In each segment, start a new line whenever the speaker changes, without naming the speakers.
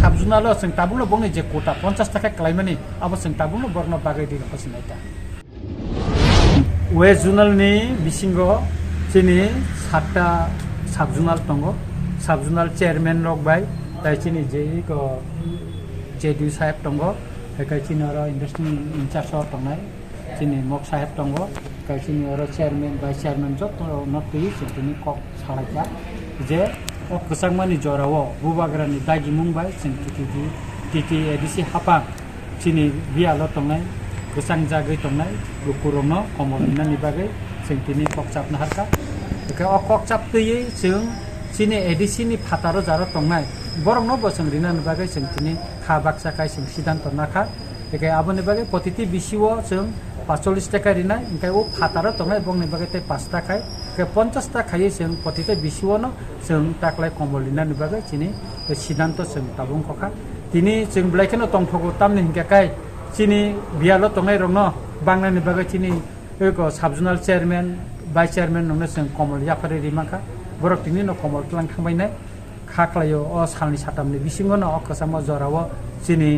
साबजुनाल जों ताबुंनो बंनि जे कोटा 50 टाका क्लाइमानि अब जों ताबुंनो बरनो बागै दै हसिनायता वेस्ट जुनालनि बिसिंगो चिनि 7टा साबजुनाल दंगो साबजुनाल चेयरमैन रक बाय ताइचिनि जेई को जेडि साहेब दंगो काइचिनि आरो इंडस्ट्री इंचार्ज दंनाय चिनि मक साहेब दंगो काइचिनि आरो चेयरमैन वाइस चेयरमैन जत नट दै चिनि कक सालायता जे o kesangmani jorawo bubagrani dagi mumbai sing titi edisi hapang chini bialo tongnai kesang jagai tongnai lukurono komolina ni bagai sing tini kokchap na harka ke o kokchap tei sing chini edisi ni phataro jaro tongnai borongno bosang rina ni bagai sing tini khabak sakai sing sidanto nakha ke aboni bagai potiti bisiwo sing 45 টাকা রিনা Inkai ও ফাতারা তংনাই বংনি বাগাতে 5 টাকায় কে 50 টাকায় जों পতিতে বিসিওনো जों টাকলাই কমলিনা নিবাগে চিনি সিদ্ধান্ত जों তাবুং খখা তিনি जों ব্লাইকেনো তংথগো তামনি হিংকাই চিনি বিয়ালো তংনাই রংন বাংলা নিবাগে চিনি एको সাবজুনাল চেয়ারম্যান ভাইস চেয়ারম্যান ননে जों কমল ইয়াফারে রিমাখা বরক তিনি ন কমল তলাং থাंबायनाय খাখলাयो अ सालनि सातामनि बिसिङनो अखसामा जरावो चिनि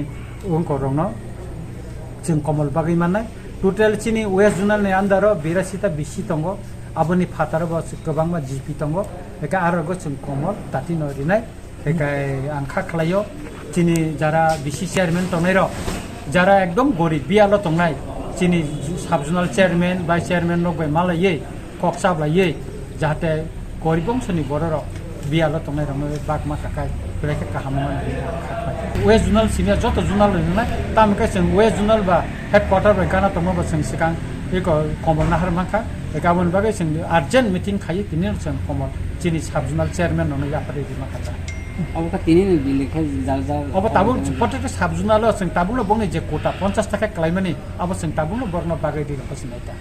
उंको रंनो जों कमल बागै माननाय टोटल चिनी वेस्ट जुनाल नि अंदर 82टा बिसि दंगो आबनि फातार बस गोबांमा जिपि दंगो एका आरोगो जों कमल ताति नरिनाय एकाय आंखा खलायो चिनी जारा बिसि चेयरमैन तंनाय र जारा एकदम गरीब बियालो तंनाय चिनी साब जुनाल चेयरमैन वाइस चेयरमैन नगै मालायै कक्साबलायै जाहाथे गरीब बंसनि बरर बियालो तंनाय रंनो बागमा काकाय ब्रेके काहाममान वेस्ट जुनाल सिनिया जत जुनाल रंनाय तामके जों वेस्ट जुनाल बा हेडक्वार्टर बाय गाना तंगो बा जों सिगां एको कमल नाहार माखा गाबोन बागै जों अर्जेन्ट मिटिं खायो तिनि जों कमल चिनि साब जुनाल चेयरमैन ननो याफारे दिमाखा
अब तिनि लेखा जाल
अब ताबु पटेट साब जुनाल जों ताबुनो बंनि जे कोटा 50 टाका क्लाइमानि अब जों ताबुनो बर्न बागै दै हसिनायता